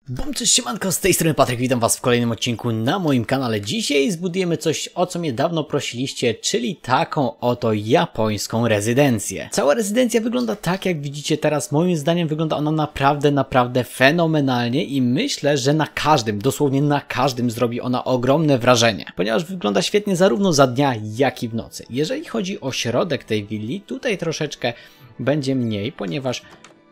Bum, cześć, siemanko, z tej strony Patryk, witam was w kolejnym odcinku na moim kanale. Dzisiaj zbudujemy coś, o co mnie dawno prosiliście, czyli taką oto japońską rezydencję. Cała rezydencja wygląda tak, jak widzicie teraz. Moim zdaniem wygląda ona naprawdę fenomenalnie i myślę, że na każdym, dosłownie na każdym zrobi ona ogromne wrażenie, ponieważ wygląda świetnie zarówno za dnia, jak i w nocy. Jeżeli chodzi o środek tej willi, tutaj troszeczkę będzie mniej, ponieważ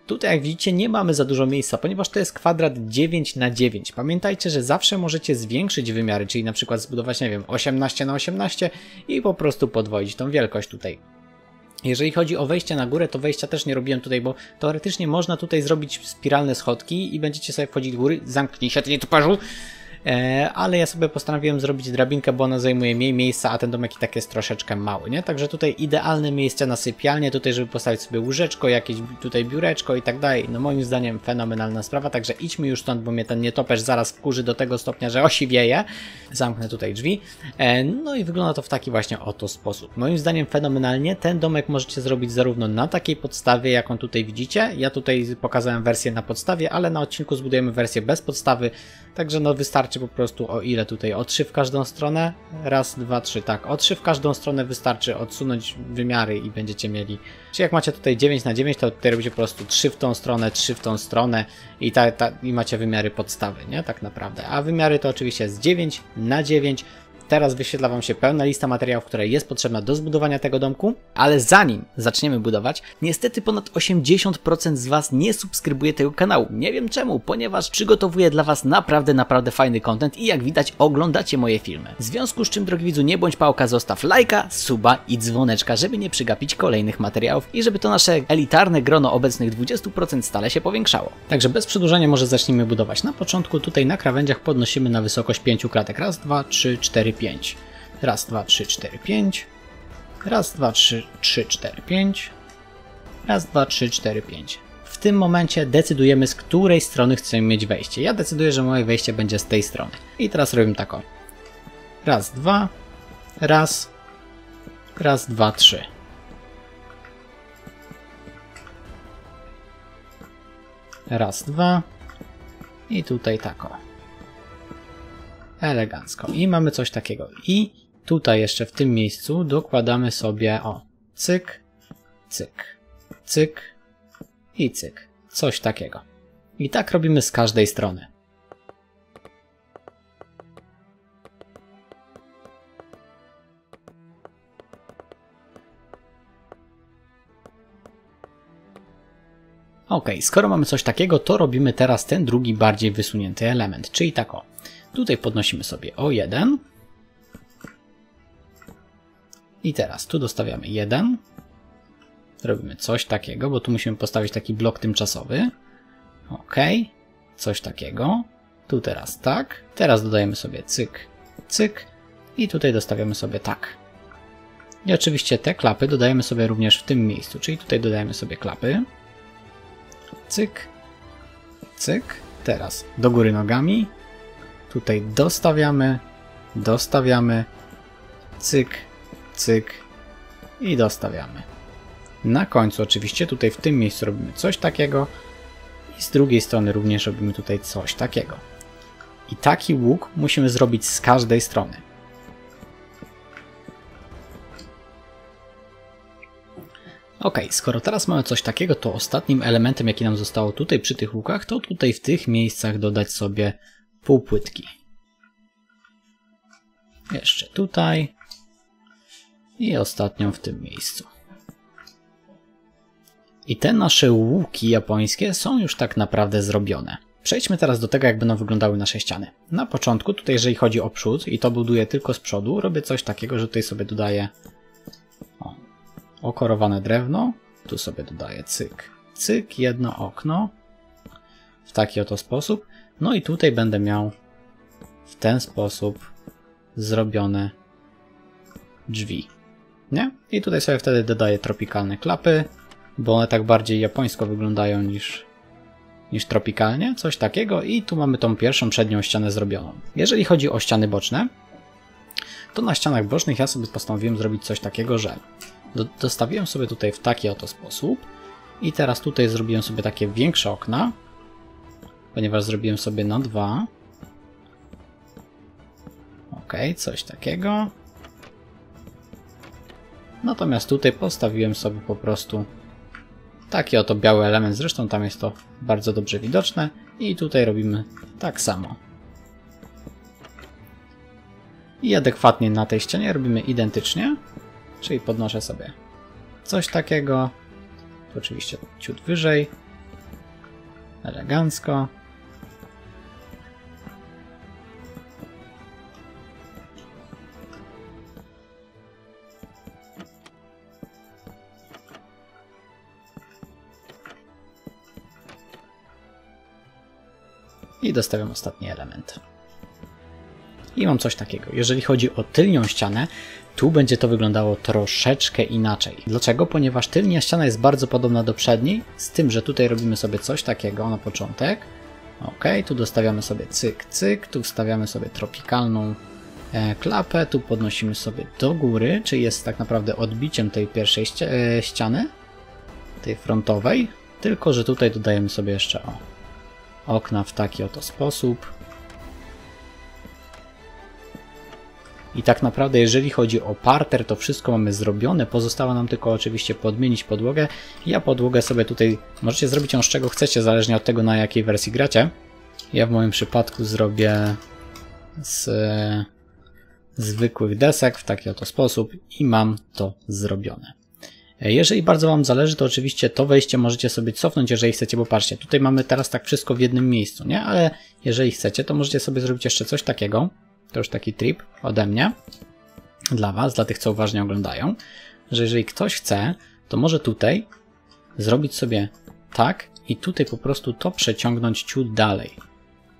tutaj, jak widzicie, nie mamy za dużo miejsca, ponieważ to jest kwadrat 9 na 9. Pamiętajcie, że zawsze możecie zwiększyć wymiary, czyli na przykład zbudować, nie wiem, 18 na 18 i po prostu podwoić tą wielkość tutaj. Jeżeli chodzi o wejście na górę, to wejścia też nie robiłem tutaj, bo teoretycznie można tutaj zrobić spiralne schodki i będziecie sobie wchodzić do góry. Zamknij się, ty nietoperzu! Ale ja sobie postanowiłem zrobić drabinkę, bo ona zajmuje mniej miejsca, a ten domek i tak jest troszeczkę mały, nie? Także tutaj idealne miejsce na sypialnię, tutaj żeby postawić sobie łóżeczko, jakieś tutaj biureczko i tak dalej. No moim zdaniem fenomenalna sprawa, także idźmy już stąd, bo mnie ten nietoperz zaraz wkurzy do tego stopnia, że osiwieje. Zamknę tutaj drzwi. No i wygląda to w taki właśnie oto sposób. Moim zdaniem fenomenalnie. Ten domek możecie zrobić zarówno na takiej podstawie, jaką tutaj widzicie. Ja tutaj pokazałem wersję na podstawie, ale na odcinku zbudujemy wersję bez podstawy. Także no wystarczy po prostu o ile tutaj? O 3 w każdą stronę? Raz, dwa, trzy, tak. O 3 w każdą stronę wystarczy odsunąć wymiary i będziecie mieli... Czyli jak macie tutaj 9 na 9, to tutaj robicie po prostu 3 w tą stronę, 3 w tą stronę i, i macie wymiary podstawy, nie? Tak naprawdę. A wymiary to oczywiście jest 9 na 9. Teraz wyświetla wam się pełna lista materiałów, która jest potrzebna do zbudowania tego domku, ale zanim zaczniemy budować, niestety ponad 80% z was nie subskrybuje tego kanału. Nie wiem czemu, ponieważ przygotowuję dla was naprawdę fajny content i jak widać oglądacie moje filmy. W związku z czym, drogi widzu, nie bądź pałka, zostaw lajka, suba i dzwoneczka, żeby nie przegapić kolejnych materiałów i żeby to nasze elitarne grono obecnych 20% stale się powiększało. Także bez przedłużania może zacznijmy budować. Na początku tutaj na krawędziach podnosimy na wysokość 5 kratek. Raz, 2, 3, 4, 5. Raz, 2, 3, 4, 5. Raz, 2, 3, 3, 4, 5. Raz, 2, 3, 4, 5. W tym momencie decydujemy, z której strony chcemy mieć wejście. Ja decyduję, że moje wejście będzie z tej strony. I teraz robimy tak o. Raz, 2. Raz. Raz, 2, 3. Raz, 2. I tutaj tak o. Elegancko. I mamy coś takiego. I tutaj jeszcze w tym miejscu dokładamy sobie o cyk, cyk, cyk i cyk. Coś takiego. I tak robimy z każdej strony. Ok, skoro mamy coś takiego, to robimy teraz ten drugi, bardziej wysunięty element, czyli tak o. Tutaj podnosimy sobie o 1. I teraz tu dostawiamy 1. Robimy coś takiego, bo tu musimy postawić taki blok tymczasowy. Ok, coś takiego. Tu teraz tak. Teraz dodajemy sobie cyk, cyk. I tutaj dostawiamy sobie tak. I oczywiście te klapy dodajemy sobie również w tym miejscu, czyli tutaj dodajemy sobie klapy. Cyk, cyk. Teraz do góry nogami. Tutaj dostawiamy, cyk, cyk i dostawiamy. Na końcu oczywiście tutaj w tym miejscu robimy coś takiego i z drugiej strony również robimy tutaj coś takiego. I taki łuk musimy zrobić z każdej strony. Ok, skoro teraz mamy coś takiego, to ostatnim elementem, jaki nam zostało tutaj przy tych łukach, to tutaj w tych miejscach dodać sobie półpłytki. Jeszcze tutaj i ostatnią w tym miejscu. I te nasze łuki japońskie są już tak naprawdę zrobione. Przejdźmy teraz do tego, jak będą wyglądały nasze ściany. Na początku, tutaj jeżeli chodzi o przód i to buduję tylko z przodu, robię coś takiego, że tutaj sobie dodaję okorowane drewno. Tu sobie dodaję cyk, cyk, jedno okno. W taki oto sposób. No i tutaj będę miał w ten sposób zrobione drzwi. Nie? I tutaj sobie wtedy dodaję tropikalne klapy, bo one tak bardziej japońsko wyglądają niż tropikalnie. Coś takiego i tu mamy tą pierwszą przednią ścianę zrobioną. Jeżeli chodzi o ściany boczne, to na ścianach bocznych ja sobie postanowiłem zrobić coś takiego, że dostawiłem sobie tutaj w taki oto sposób i teraz tutaj zrobiłem sobie takie większe okna ponieważ zrobiłem sobie na 2. Ok, coś takiego. Natomiast tutaj postawiłem sobie po prostu taki oto biały element, zresztą tam jest to bardzo dobrze widoczne i tutaj robimy tak samo. I adekwatnie na tej ścianie robimy identycznie, czyli podnoszę sobie coś takiego, to oczywiście ciut wyżej, elegancko. I dostawiam ostatni element. I mam coś takiego. Jeżeli chodzi o tylnią ścianę, tu będzie to wyglądało troszeczkę inaczej. Dlaczego? Ponieważ tylnia ściana jest bardzo podobna do przedniej, z tym, że tutaj robimy sobie coś takiego na początek. Ok, tu dostawiamy sobie cyk, cyk, tu wstawiamy sobie tropikalną klapę, tu podnosimy sobie do góry, czyli jest tak naprawdę odbiciem tej pierwszej ściany, tej frontowej, tylko że tutaj dodajemy sobie jeszcze okna w taki oto sposób. I tak naprawdę jeżeli chodzi o parter, to wszystko mamy zrobione, pozostało nam tylko oczywiście podmienić podłogę. Ja podłogę sobie tutaj, możecie zrobić ją z czego chcecie, zależnie od tego na jakiej wersji gracie. Ja w moim przypadku zrobię z zwykłych desek w taki oto sposób i mam to zrobione. Jeżeli bardzo Wam zależy, to oczywiście to wejście możecie sobie cofnąć, jeżeli chcecie, bo patrzcie, tutaj mamy teraz tak wszystko w jednym miejscu, nie? Ale jeżeli chcecie, to możecie sobie zrobić jeszcze coś takiego. To już taki trip ode mnie dla Was, dla tych, co uważnie oglądają, że jeżeli ktoś chce, to może tutaj zrobić sobie tak i tutaj po prostu to przeciągnąć ciut dalej.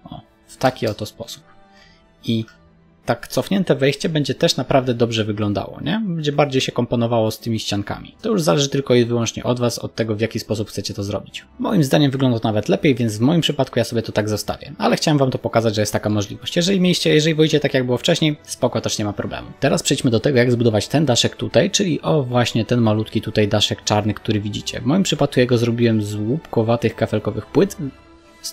O, w taki oto sposób. I tak cofnięte wejście będzie też naprawdę dobrze wyglądało, nie? Będzie bardziej się komponowało z tymi ściankami. To już zależy tylko i wyłącznie od Was, od tego, w jaki sposób chcecie to zrobić. Moim zdaniem wygląda to nawet lepiej, więc w moim przypadku ja sobie to tak zostawię. Ale chciałem Wam to pokazać, że jest taka możliwość. Jeżeli wejdziecie tak, jak było wcześniej, spoko, też nie ma problemu. Teraz przejdźmy do tego, jak zbudować ten daszek tutaj, czyli właśnie ten malutki tutaj daszek czarny, który widzicie. W moim przypadku ja go zrobiłem z łupkowatych kafelkowych płyt.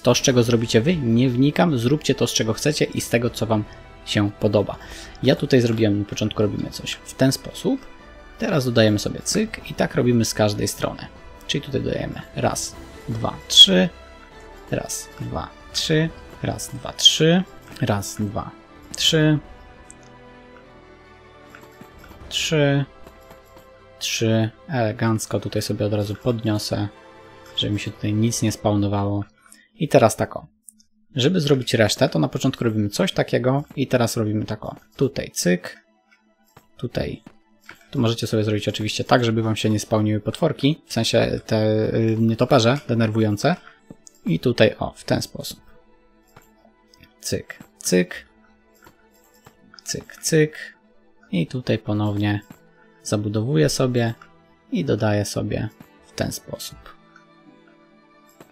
To, z czego zrobicie Wy, nie wnikam. Zróbcie to, z czego chcecie i z tego, co Wam się podoba. Ja tutaj zrobiłem, na początku robimy coś w ten sposób, teraz dodajemy sobie cyk i tak robimy z każdej strony. Czyli tutaj dodajemy raz, dwa, trzy, raz, dwa, trzy, raz, dwa, trzy, raz, dwa, trzy, trzy, elegancko, tutaj sobie od razu podniosę, żeby mi się tutaj nic nie spawnowało. I teraz tak o. Żeby zrobić resztę, to na początku robimy coś takiego i teraz robimy tak o. Tutaj cyk, tutaj. Tu możecie sobie zrobić oczywiście tak, żeby Wam się nie spełniły potworki, w sensie te nietoperze denerwujące. I tutaj o, w ten sposób. Cyk, cyk, cyk, cyk. I tutaj ponownie zabudowuję sobie i dodaję sobie w ten sposób.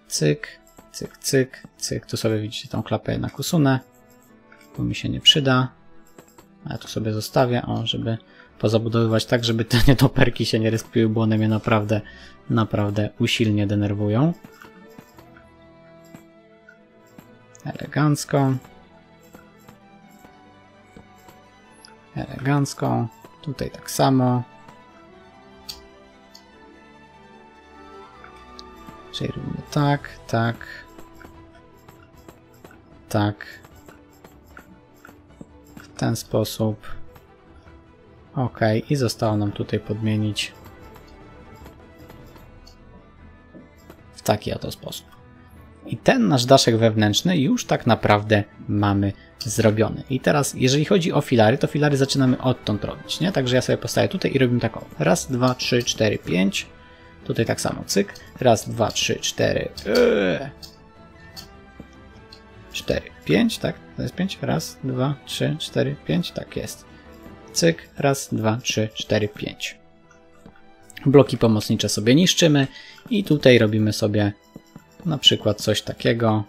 Cyk. Cyk, cyk, cyk. Tu sobie widzicie tą klapę jednak usunę, bo mi się nie przyda. A tu sobie zostawię, żeby pozabudowywać tak, żeby te nietoperki się nie respiły, bo one mnie naprawdę usilnie denerwują. Elegancko. Elegancko. Tutaj tak samo. Czyli robimy tak, tak, tak, w ten sposób. Ok, i zostało nam tutaj podmienić w taki oto sposób. I ten nasz daszek wewnętrzny już tak naprawdę mamy zrobiony. I teraz, jeżeli chodzi o filary, to filary zaczynamy odtąd robić, nie? Także ja sobie postawię tutaj i robimy tak o. Raz, dwa, trzy, cztery, pięć. Tutaj tak samo, cyk. Raz, dwa, trzy, cztery. 4, 5, tak? To jest 5. Raz, 2, 3, 4, 5. Tak jest. Cyk. Raz, 2, 3, 4, 5. Bloki pomocnicze sobie niszczymy i tutaj robimy sobie na przykład coś takiego.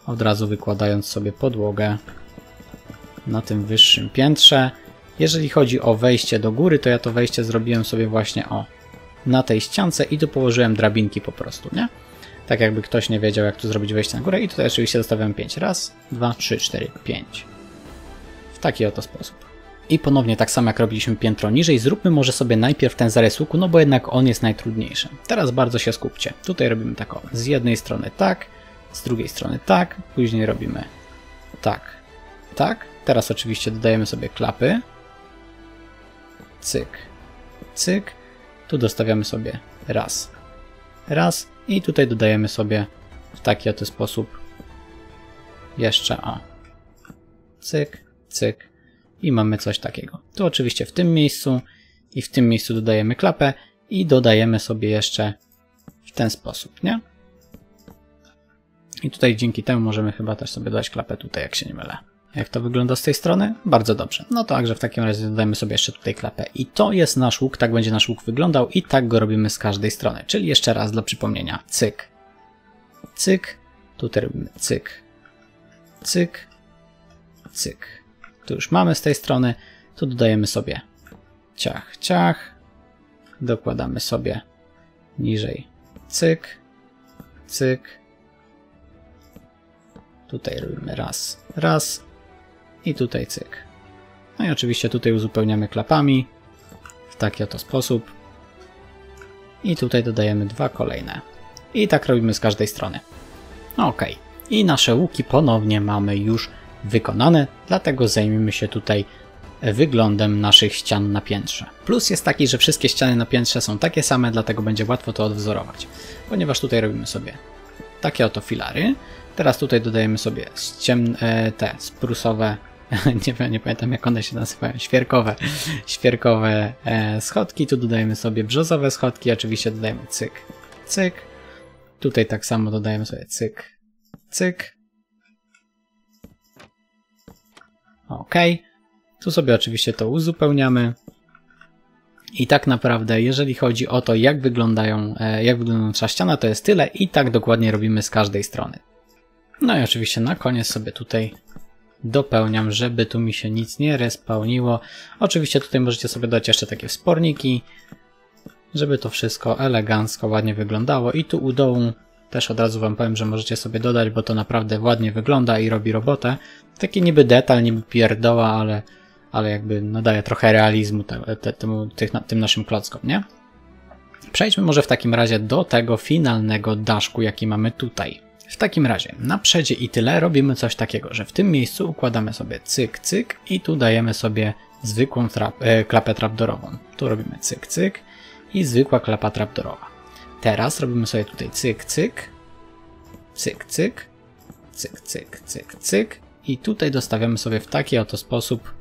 Od razu wykładając sobie podłogę na tym wyższym piętrze. Jeżeli chodzi o wejście do góry, to ja to wejście zrobiłem sobie właśnie na tej ściance i tu położyłem drabinki po prostu, nie? Tak jakby ktoś nie wiedział, jak tu zrobić wejście na górę. I tutaj oczywiście zostawiamy 5. Raz, 2, 3, 4, 5. W taki oto sposób. I ponownie tak samo jak robiliśmy piętro niżej, zróbmy może sobie najpierw ten zarys łuku, no bo jednak on jest najtrudniejszy. Teraz bardzo się skupcie. Tutaj robimy tak o, z jednej strony tak, z drugiej strony tak, później robimy tak, tak. Teraz oczywiście dodajemy sobie klapy. Cyk, cyk. Tu dostawiamy sobie raz, raz i tutaj dodajemy sobie w taki oto sposób jeszcze o. Cyk, cyk. I mamy coś takiego. Tu oczywiście w tym miejscu i w tym miejscu dodajemy klapę i dodajemy sobie jeszcze w ten sposób, nie? I tutaj dzięki temu możemy chyba też sobie dodać klapę tutaj, jak się nie mylę. Jak to wygląda z tej strony? Bardzo dobrze. No to także w takim razie dodajemy sobie jeszcze tutaj klapę. I to jest nasz łuk, tak będzie nasz łuk wyglądał i tak go robimy z każdej strony. Czyli jeszcze raz dla przypomnienia. Cyk, cyk, tutaj robimy cyk, cyk, cyk. Tu już mamy z tej strony, tu dodajemy sobie ciach, ciach, dokładamy sobie niżej cyk, cyk, tutaj robimy raz, raz i tutaj cyk. No i oczywiście tutaj uzupełniamy klapami w taki oto sposób i tutaj dodajemy dwa kolejne i tak robimy z każdej strony. Ok, i nasze łuki ponownie mamy już wykonane, dlatego zajmiemy się tutaj wyglądem naszych ścian na piętrze. Plus jest taki, że wszystkie ściany na piętrze są takie same, dlatego będzie łatwo to odwzorować. Ponieważ tutaj robimy sobie takie oto filary. Teraz tutaj dodajemy sobie te sprusowe, nie pamiętam jak one się nazywają, świerkowe schodki. Tu dodajemy sobie brzozowe schodki, oczywiście dodajemy cyk, cyk. Tutaj tak samo dodajemy sobie cyk, cyk. Ok, tu sobie oczywiście to uzupełniamy i tak naprawdę jeżeli chodzi o to jak wygląda nasza ściana, to jest tyle i tak dokładnie robimy z każdej strony. No i oczywiście na koniec sobie tutaj dopełniam, żeby tu mi się nic nie respawniło. Oczywiście tutaj możecie sobie dać jeszcze takie wsporniki, żeby to wszystko elegancko, ładnie wyglądało i tu u dołu też od razu wam powiem, że możecie sobie dodać, bo to naprawdę ładnie wygląda i robi robotę. Taki niby detal, niby pierdoła, ale jakby nadaje trochę realizmu tym naszym klockom, nie? Przejdźmy może w takim razie do tego finalnego daszku, jaki mamy tutaj. W takim razie na przedzie i tyle robimy coś takiego, że w tym miejscu układamy sobie cyk, cyk i tu dajemy sobie zwykłą klapę trapdoorową. Tu robimy cyk, cyk i zwykła klapa trapdoorowa. Teraz robimy sobie tutaj cyk, cyk, cyk, cyk, cyk, cyk, cyk, cyk i tutaj dostawiamy sobie w taki oto sposób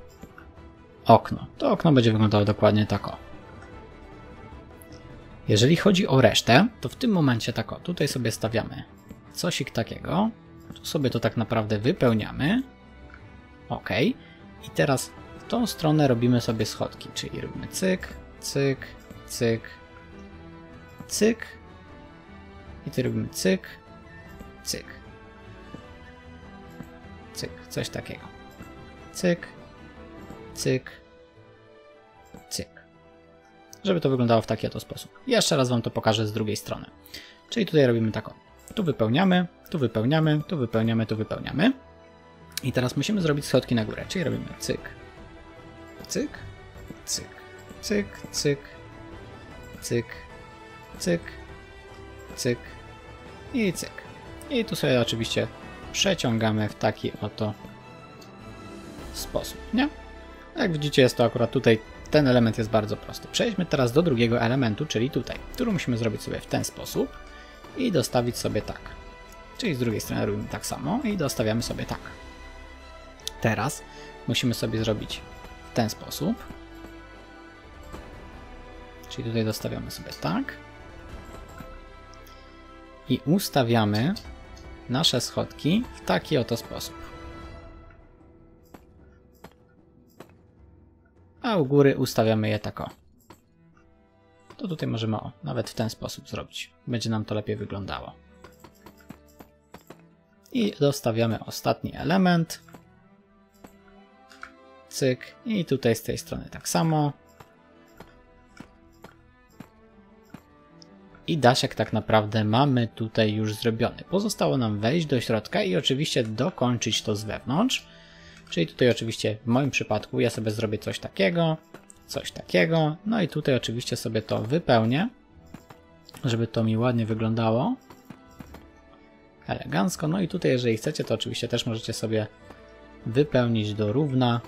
okno. To okno będzie wyglądało dokładnie tak o. Jeżeli chodzi o resztę, to w tym momencie tak o, tutaj sobie stawiamy cosik takiego, tu sobie to tak naprawdę wypełniamy. Ok. I teraz w tą stronę robimy sobie schodki, czyli robimy cyk, cyk, cyk, cyk i tu robimy cyk, cyk, cyk, coś takiego. Cyk, cyk, cyk. Żeby to wyglądało w taki oto sposób. Jeszcze raz wam to pokażę z drugiej strony. Czyli tutaj robimy taką. Tu wypełniamy, tu wypełniamy, tu wypełniamy, tu wypełniamy. I teraz musimy zrobić schodki na górę, czyli robimy cyk, cyk, cyk, cyk, cyk, cyk, cyk, cyk i cyk. I tu sobie oczywiście przeciągamy w taki oto sposób, nie? Jak widzicie, jest to akurat tutaj, ten element jest bardzo prosty. Przejdźmy teraz do drugiego elementu, czyli tutaj, który musimy zrobić sobie w ten sposób i dostawić sobie tak. Czyli z drugiej strony robimy tak samo i dostawiamy sobie tak. Teraz musimy sobie zrobić w ten sposób. Czyli tutaj dostawiamy sobie tak. I ustawiamy nasze schodki w taki oto sposób. A u góry ustawiamy je tak o. To tutaj możemy nawet w ten sposób zrobić. Będzie nam to lepiej wyglądało. I dostawiamy ostatni element. Cyk. I tutaj z tej strony tak samo. I daszek tak naprawdę mamy tutaj już zrobiony. Pozostało nam wejść do środka i oczywiście dokończyć to z wewnątrz. Czyli tutaj oczywiście w moim przypadku ja sobie zrobię coś takiego. No i tutaj oczywiście sobie to wypełnię, żeby to mi ładnie wyglądało. Elegancko. No i tutaj jeżeli chcecie, to oczywiście też możecie sobie wypełnić do równa.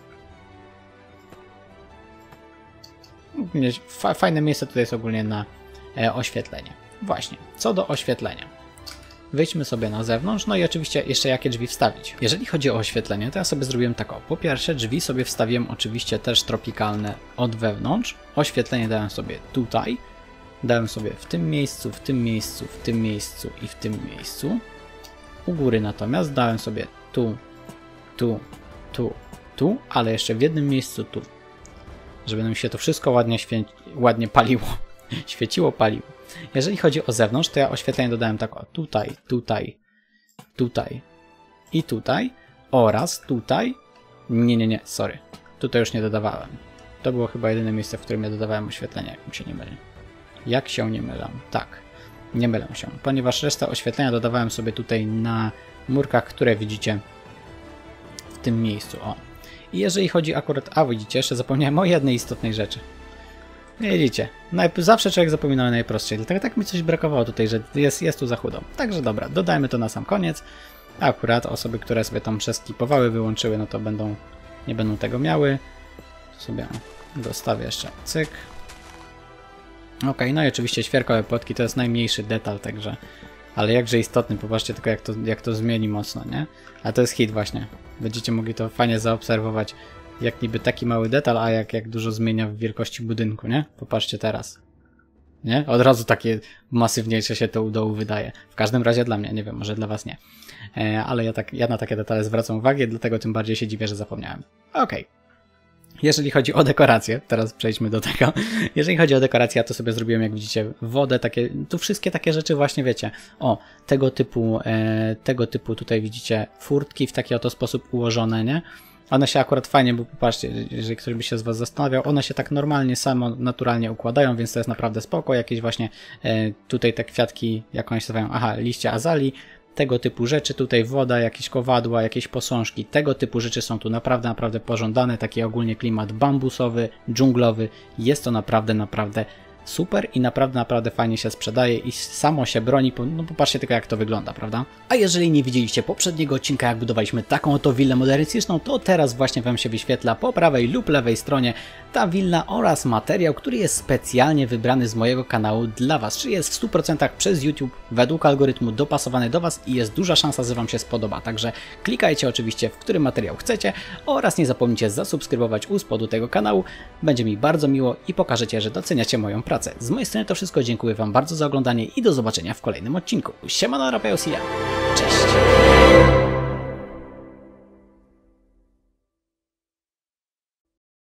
Fajne miejsce tutaj jest ogólnie na oświetlenie. Właśnie, co do oświetlenia. Wyjdźmy sobie na zewnątrz, no i oczywiście jeszcze jakie drzwi wstawić. Jeżeli chodzi o oświetlenie, to ja sobie zrobiłem tak o. Po pierwsze drzwi sobie wstawiłem oczywiście też tropikalne od wewnątrz. Oświetlenie dałem sobie tutaj. Dałem sobie w tym miejscu, w tym miejscu, w tym miejscu i w tym miejscu. U góry natomiast dałem sobie tu, ale jeszcze w jednym miejscu tu. Żeby nam się to wszystko ładnie paliło. Świeciło, paliło. Jeżeli chodzi o zewnątrz, to ja oświetlenie dodałem tak o tutaj i tutaj oraz tutaj. Nie, sorry. Tutaj już nie dodawałem. To było chyba jedyne miejsce, w którym ja dodawałem oświetlenie, jak mi się nie myli. Jak się nie mylę? Tak, nie mylę się, ponieważ resztę oświetlenia dodawałem sobie tutaj na murkach, które widzicie w tym miejscu. O. I jeżeli chodzi akurat... A widzicie, jeszcze zapomniałem o jednej istotnej rzeczy. Widzicie, zawsze człowiek zapomina o najprostszej, dlatego tak mi coś brakowało tutaj, że jest tu za chudo. Także dobra, dodajmy to na sam koniec. Akurat osoby, które sobie tam przeskipowały, wyłączyły, no to nie będą tego miały. Tu sobie dostawię jeszcze cyk. Ok, no i oczywiście świerkowe płotki to jest najmniejszy detal, także... Ale jakże istotny, popatrzcie tylko jak to zmieni mocno, nie? A to jest hit właśnie. Będziecie mogli to fajnie zaobserwować. Jak niby taki mały detal, a jak dużo zmienia w wielkości budynku, nie? Popatrzcie teraz. Nie? Od razu takie masywniejsze się to u dołu wydaje. W każdym razie dla mnie, nie wiem, może dla was nie. Ale ja na takie detale zwracam uwagę, dlatego tym bardziej się dziwię, że zapomniałem. Okej. Jeżeli chodzi o dekorację, teraz przejdźmy do tego. Jeżeli chodzi o dekorację, to sobie zrobiłem, jak widzicie, wodę, tu wszystkie takie rzeczy właśnie, wiecie, o, tego typu tutaj widzicie furtki w taki oto sposób ułożone, nie? One się akurat fajnie, bo popatrzcie, jeżeli ktoś by się z was zastanawiał, one się tak normalnie, naturalnie układają, więc to jest naprawdę spoko. Jakieś właśnie tutaj te kwiatki, jak one się nazywają, aha, liście azalii, tego typu rzeczy, tutaj woda, jakieś kowadła, jakieś posążki, tego typu rzeczy są tu naprawdę pożądane, taki ogólnie klimat bambusowy, dżunglowy, jest to naprawdę super i naprawdę fajnie się sprzedaje i samo się broni, no popatrzcie tylko jak to wygląda, prawda? A jeżeli nie widzieliście poprzedniego odcinka, jak budowaliśmy taką oto willę modernistyczną, to teraz właśnie wam się wyświetla po prawej lub lewej stronie ta willa oraz materiał, który jest specjalnie wybrany z mojego kanału dla was, czyli jest w 100% przez YouTube według algorytmu dopasowany do was i jest duża szansa, że wam się spodoba, także klikajcie oczywiście, w którym materiał chcecie oraz nie zapomnijcie zasubskrybować u spodu tego kanału, będzie mi bardzo miło i pokażecie, że doceniacie moją pracę. Z mojej strony to wszystko, dziękuję wam bardzo za oglądanie i do zobaczenia w kolejnym odcinku. Siemano, Rapeus i ja. Cześć!